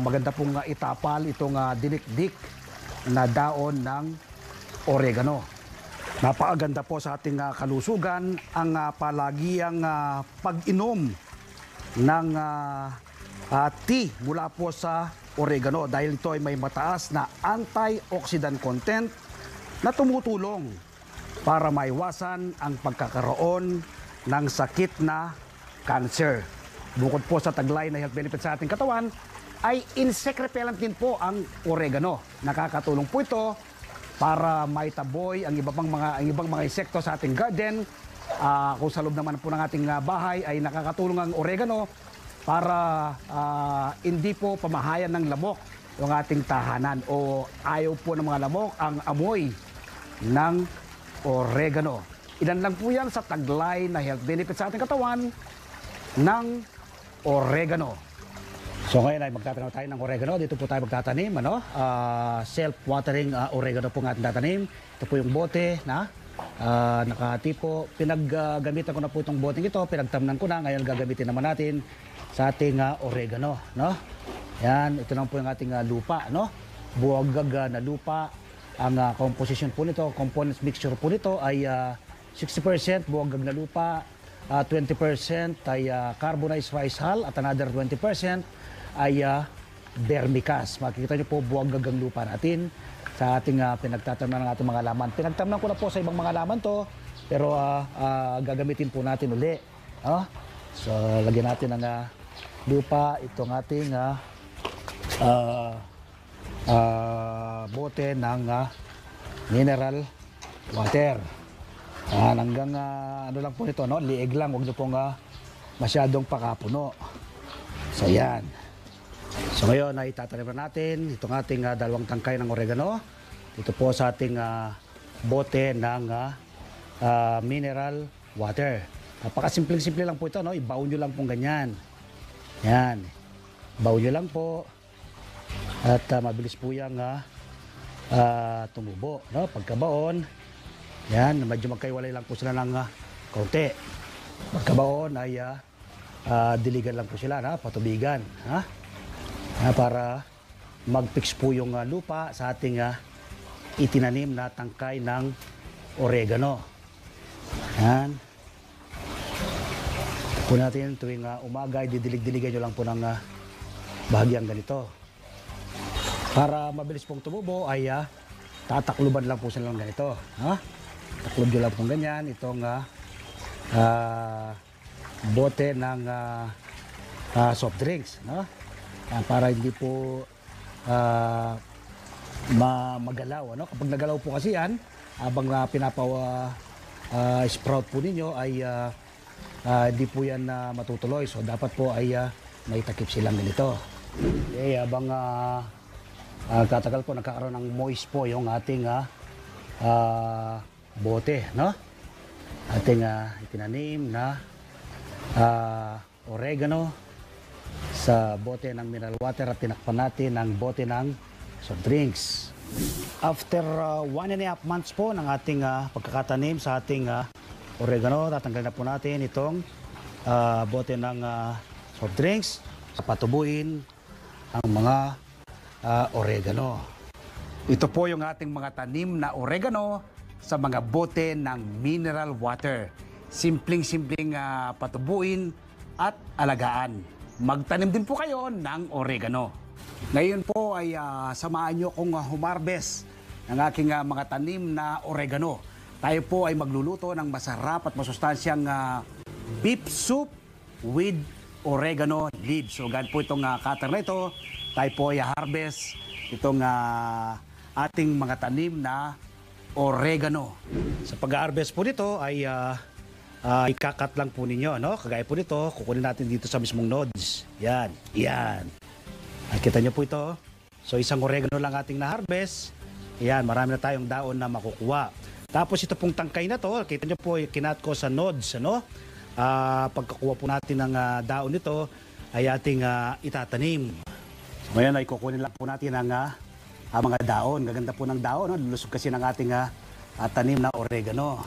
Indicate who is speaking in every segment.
Speaker 1: Maganda pong itapal itong dinikdik na daon ng oregano. Napakaganda po sa ating kalusugan ang palagiang pag-inom ng tea mula po sa oregano dahil ito ay may mataas na antioxidant content na tumutulong para maiwasan ang pagkakaroon ng sakit na cancer. Bukod po sa taglay na health benefits sa ating katawan, ay insect repellent din po ang oregano. Nakakatulong po ito para maitaboy ang ibang mga insekto sa ating garden. Kung sa loob naman po ng ating bahay ay nakakatulong ang oregano para hindi po pamahayan ng lamok yung ating tahanan o ayaw po ng mga lamok ang amoy ng oregano. Ilan lang po yan sa taglay na health benefits sa ating katawan ng oregano. So ngayon ay magtatanim tayo ng oregano. Dito po tayo magtatanim, self-watering oregano po ang ating tatanim. Ito po yung bote na nakahati po. Pinaggamitan ko na po itong boteng ito. Pinagtamnan ko na. Ngayon gagamitin naman natin sa ating oregano. No? Yan, ito naman po yung ating lupa. No? Buwagag na lupa. Ang composition po nito, components mixture po nito ay 60% buwagag na lupa, 20% ay carbonized rice hull at another 20% ay vermicast. Makikita nyo po buwagag ang lupa natin sa ating pinagtatamnan ng ating mga laman. Pinagtamnan ko na po sa ibang mga laman to, pero gagamitin po natin uli. So lagyan natin ng lupa itong ating bote ng mineral water. Hanggang ano lang po nito, no? Liig lang, huwag nyo pong masyadong pakapuno. So yan. So ngayon ay tatanim na natin itong ating dalawang tangkay ng oregano. Ito po sa ating bote ng mineral water. Napakasimpleng-simple lang po ito, no? Ibaon nyo lang pong ganyan. Yan. Baon nyo lang po. At mabilis po yung tumubo. No? Pagkabaon, yan, medyo magkaiwalay lang po sila ng kaunti. Pagkabaon ay diligan lang po sila, patubigan. Para mag-fix po yung lupa sa ating itinanim na tangkay ng oregano. Yan. Po natin tuwing umaga, didilig-diligan nyo lang po ng bahagyang ganito. Para mabilis pong tumubo ay tatakluban lang po sila ng ganito. Taklob nyo lang pong ganyan. Itong bote ng soft drinks. Para hindi po magalaw. Kapag nagalaw po kasi yan, habang sprout po ninyo ay hindi po yan matutuloy. So dapat po ay may takip silang ganito. Okay, habang tatagal po, nagkakaroon ng moist po yung ating bote, no? Ating itinanim na oregano sa bote ng mineral water at tinakpan natin ang bote ng soft drinks. After 1.5 months po ng ating pagkakatanim sa ating oregano, tatanggalin na po natin itong bote ng soft drinks. Patubuin ang mga oregano. Ito po yung ating mga tanim na oregano sa mga bote ng mineral water. Simpleng-simpleng patubuin at alagaan. Magtanim din po kayo ng oregano. Ngayon po ay samahan nyo kong humarbes ng aking mga tanim na oregano. Tayo po ay magluluto ng masarap at masustansyang beef soup with oregano leaves. So gan po itong cutter na ito, tayo po ay harvest itong ating mga tanim na oregano. Sa pag-harvest po nito ay ikakat lang po ninyo, no? Kagaya po nito, kukunin natin dito sa mismong nodes. Yan, yan. At kita nyo po ito. So isang oregano lang ating na-harvest. Yan, marami na tayong daon na makukuha. Tapos ito pong tangkay na to, kita nyo po, kinat ko sa nodes, ano? Pagkakuha po natin ng daon nito, ay ating itatanim. So ngayon ay kukunin lang po natin ang mga daon. Gaganda po ng daon, no? Lulusog kasi ng ating tanim na oregano.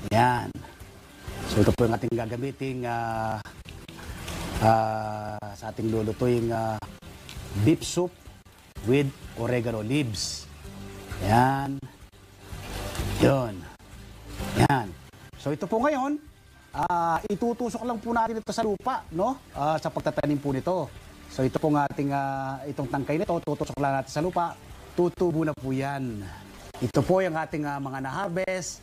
Speaker 1: Yan. So ito po yung ating gagamiting sa ating lulutuing beef soup with oregano leaves. Yan. Yun. Yan. So ito po ngayon, itutusok lang po natin ito sa lupa, no? Sa pagtatanim po nito. So ito po ating itong tangkay nito, tutusok lang natin sa lupa. Tutubo na po yan. Ito po yung ating mga na-harvest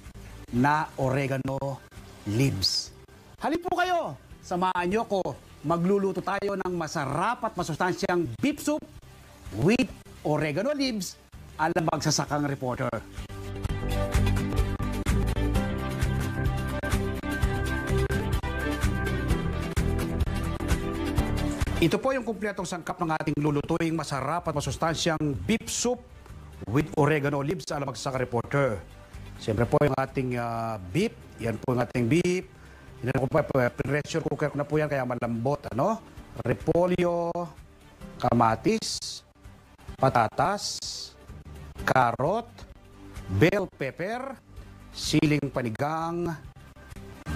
Speaker 1: na oregano leaves. Halip po kayo, samahan nyo ko. Magluluto tayo ng masarap at masustansyang beef soup with oregano leaves ala magsasakang reporter. Ito po yung kumpletong sangkap ng ating lulutuing masarap at masustansyang beef soup with oregano leaves ala magsasakang reporter. Siyempre po yung ating beef, yan po yung ating beef. Pressure cooker ko na po yan kaya malambot. Ano? Repolyo, kamatis, patatas, carrot, bell pepper, siling panigang,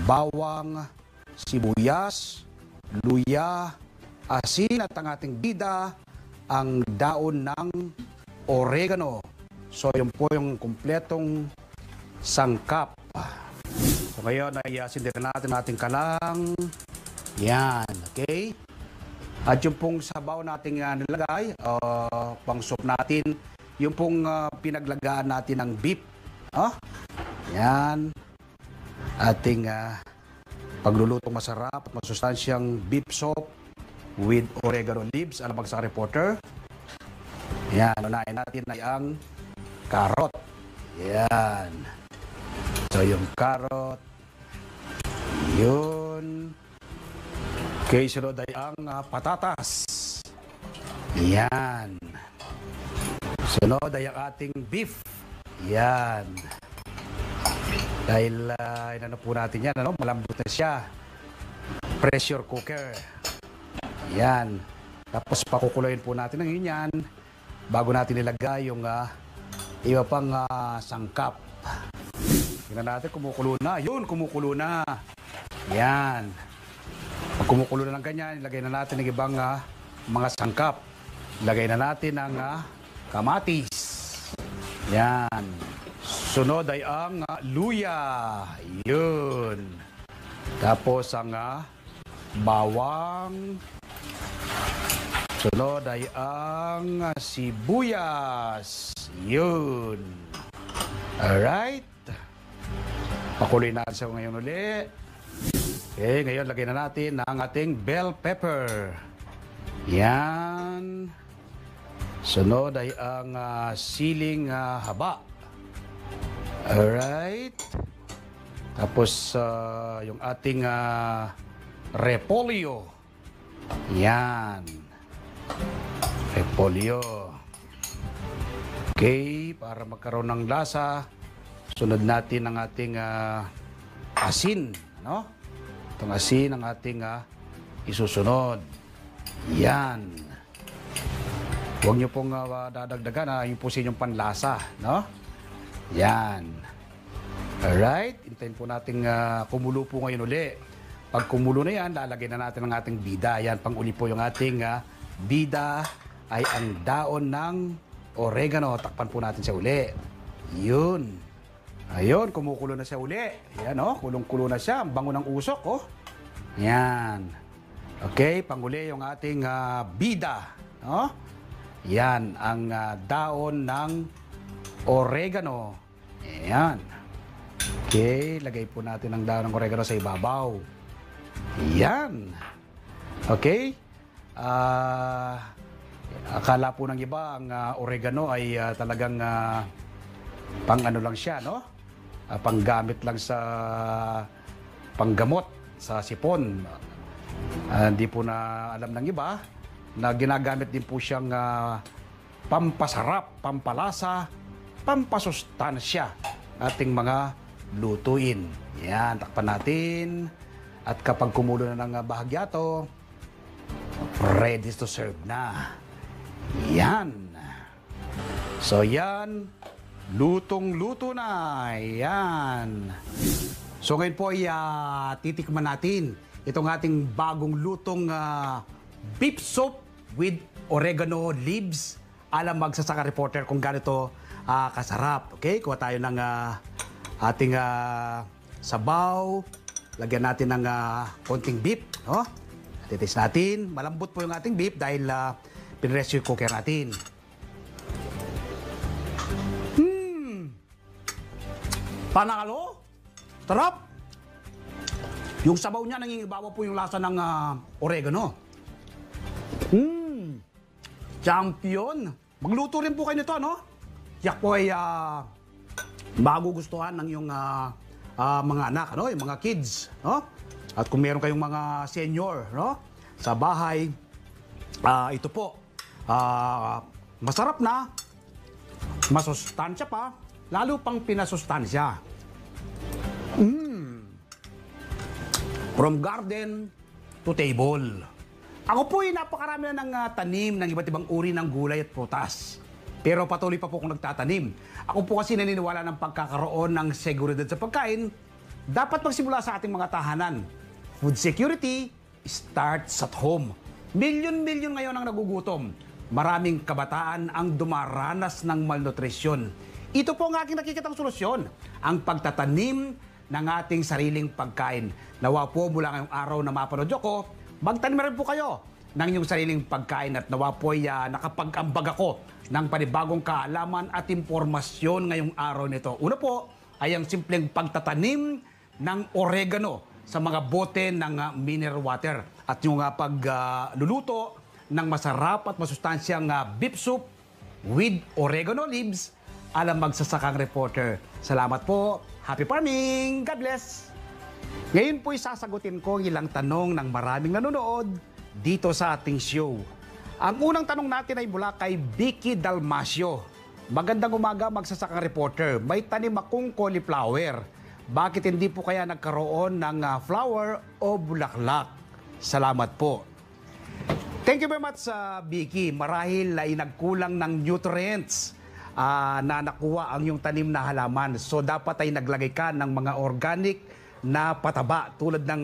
Speaker 1: bawang, sibuyas, luya, asin at ang ating bida, ang daon ng oregano. So yun po yung kumpletong sangkap. So ngayon ay sindihan natin ating kalang. Yan, okay? At yung pong sabaw nating nilagay, pang soup natin, yung pong pinaglagaan natin ng beef. Yan. Ating paglulutong masarap at masustansyang beef soup with oregano leaves. Alam sa reporter. Yan, unahin natin ay ang carrot. Yan. So yung carrot. Yun. Okay, sunod ay ang patatas. Yan. Sunod ay ang ating beef. Yan. Dahil inano po natin yan, ano? Malambot na siya. Pressure cooker. Yan. Tapos pakukuloyin po natin ng yan bago natin ilagay yung iba pang sangkap. Tingnan natin, kumukulo na. Yun, kumukulo na. Yan. Pag kumukulo na ng ganyan, ilagay na natin ng ibang mga sangkap. Ilagay na natin ang kamatis. Yan. Sunod ay ang luya. Yun. Tapos ang bawang. Sunod ay ang sibuyas. Yun. Alright. Pakuloy natin siya ngayon ulit. Okay, ngayon lagay na natin ang ating bell pepper. Yan. Sunod ay ang siling haba. Alright. Tapos yung ating repolyo. Yan. Repolyo. Okay, para magkaroon ng lasa, sunod natin ang ating asin. Ano? Itong asin ang ating isusunod. Yan. Huwag nyo pong dadagdagan, yung po sa inyong panlasa. No? Yan. Alright. Hintayin po natin kumulo po ngayon uli. Pag kumulo na yan, lalagay na natin ang ating bida. Yan, pang-uli po yung ating bida ay ang daon ng oregano. Takpan po natin siya uli. Yun. Ayun, kumukulo na siya uli. Yan, kulong-kulo na siya. Ang bango ng usok, Yan. Okay, panguli yung ating bida. Yan, ang daon ng oregano. Yan. Okay, lagay po natin ang daon ng oregano sa ibabaw. Yan. Okay. Akala po ng iba, ang oregano ay talagang pang ano lang siya, no? Panggamit lang sa panggamot sa sipon. Hindi po na alam ng iba na ginagamit din po siyang pampasarap, pampalasa, pampasustansya ating mga lutuin. Yan, takpan natin. At kapag kumulo na ng bahagya to, ready to serve na. Yan. So yan, lutong-luto na. Yan. So ngayon po ay titikman natin itong ating bagong lutong beef soup with oregano leaves. Alam magsasaka reporter kung ganito kasarap. Okay, kuha tayo ng ating sabaw. Lagyan natin ng konting beef. No? Titis natin. Malambot po yung ating beef dahil pinrest yung cooker natin. Panalo? Sarap! Yung sabaw niya, nangingibawa po yung lasa ng oregano. Champion! Magluto rin po kayo nito, no? Yak po ay magugustuhan ng yung mga anak, no? Yung mga kids, no? At kung meron kayong mga senior, no? Sa bahay, ito po, masarap na, masustansya pa, lalo pang pinasustansya. From garden to table. Ako po ay napakarami na ng tanim ng iba't ibang uri ng gulay at prutas. Pero patuloy pa po akong nagtatanim. Ako po kasi naniniwala ng pagkakaroon ng seguridad sa pagkain, dapat magsimula sa ating mga tahanan. Food security starts at home. Milyon-milyon ngayon ang nagugutom. Maraming kabataan ang dumaranas ng malnutrisyon. Ito po ang aking nakikitang solusyon, ang pagtatanim ng ating sariling pagkain. Nawa po mula ngayong araw na mapanood ko, magtanim rin po kayo ng inyong sariling pagkain at nawa po ay nakapag-ambag ako ng panibagong kaalaman at impormasyon ngayong araw nito. Una po ay ang simpleng pagtatanim ng oregano sa mga bote ng mineral water at yung pagluluto ng masarap at masustansyang beef soup with oregano leaves. Alam magsasakang reporter. Salamat po. Happy farming! God bless! Ngayon po'y sasagutin ko ang ilang tanong ng maraming nanonood dito sa ating show. Ang unang tanong natin ay mula kay Vicky Dalmasio. Magandang umaga magsasakang reporter. May tanim akong cauliflower. Bakit hindi po kaya nagkaroon ng flower o bulaklak? Salamat po. Thank you very much, Vicky. Marahil ay nagkulang ng nutrients na nakuha ang yung tanim na halaman. So dapat ay naglagay ka ng mga organic na pataba tulad ng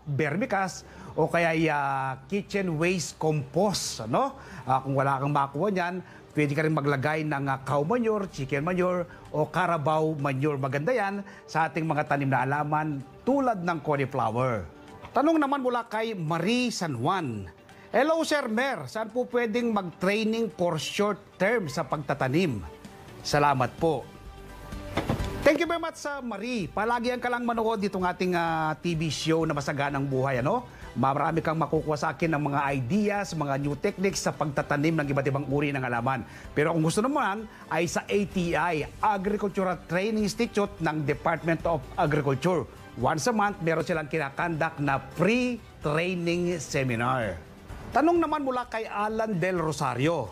Speaker 1: vermicast o kaya kitchen waste compost. Ano? Kung wala kang makuha niyan, pwede ka rin maglagay ng cow manure, chicken manure o carabao manure. Maganda yan sa ating mga tanim na halaman tulad ng cauliflower. Tanong naman mula kay Marie San Juan. Hello, Sir Mer. Saan po pwedeng mag-training for short term sa pagtatanim? Salamat po. Thank you very much, Marie. Palagi ka lang manood ditong ating TV show na Masaganang Buhay. Ano? Marami kang makukuha sa akin ng mga ideas, mga new techniques sa pagtatanim ng iba't ibang uri ng halaman. Pero kung gusto naman ay sa ATI, Agricultural Training Institute ng Department of Agriculture. Once a month, meron silang kinakandak na pre-training seminar. Tanong naman mula kay Alan Del Rosario.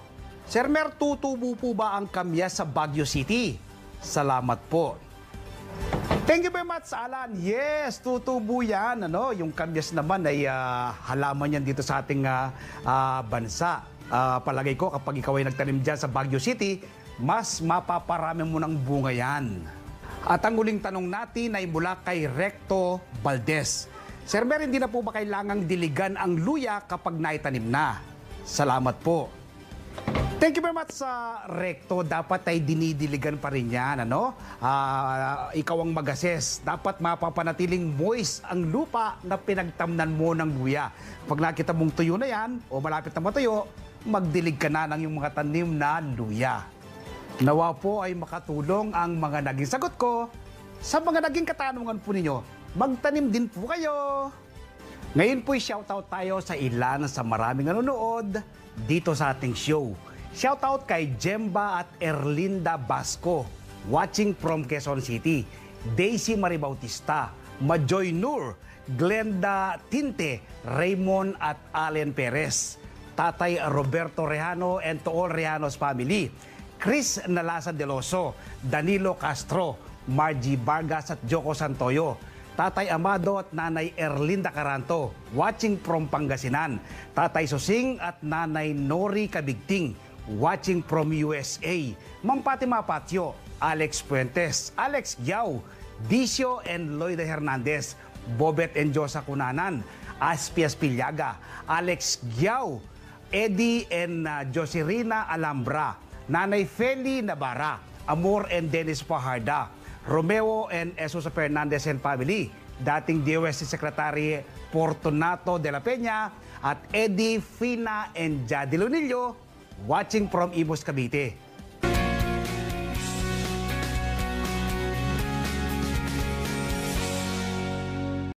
Speaker 1: Sir Mer, tutubo po ba ang kamyas sa Baguio City? Salamat po. Thank you very much, Alan. Yes, tutubo yan. Ano? Yung kamyas naman ay halaman yan dito sa ating bansa. Palagay ko kapag ikaw ay nagtanim dyan sa Baguio City, mas mapaparami mo ng bunga yan. At ang huling tanong natin ay mula kay Recto Valdez. Sir Mer, hindi na po ba kailangang diligan ang luya kapag naitanim na? Salamat po. Thank you very much sa Recto. Dapat ay dinidiligan pa rin yan. Ano? Ikaw ang mag-assess. Dapat mapapanatiling moist ang lupa na pinagtamnan mo ng luya. Pag nakita mong tuyo na yan o malapit na matuyo, magdilig ka na ng yung mga tanim na luya. Nawa po ay makatulong ang mga naging sagot ko. Sa mga naging katanungan po ninyo, magtanim din po kayo. Ngayon po'y shoutout tayo sa ilan sa maraming nanonood dito sa ating show. Shoutout kay Jemba at Erlinda Basco, watching from Quezon City. Daisy Marie Bautista, Majoy Nur, Glenda Tinte, Raymond at Allen Perez, Tatay Roberto Rehano and to all Rehanos family, Chris Nalasa Deloso, Danilo Castro, Margie Vargas at Joko Santoyo, Tatay Amado at Nanay Erlinda Caranto, watching from Pangasinan, Tatay Susing at Nanay Nori Kabigting, watching from USA, Ma'am Fatima Patio, Alex Puentes, Alex Yao, Dicio and Loida Hernandez, Bobet and Josa Cunanan, Aspias Pilyaga, Alex Yao, Eddie and Joserina Alhambra, Nanay Feli Navarra, Amor and Dennis Fajarda, Romeo and Esusa Fernandez and family, dating DOST Secretary Fortunato de la Peña, at Eddie, Fina and Jady Lunillo, watching from Imus, Cavite.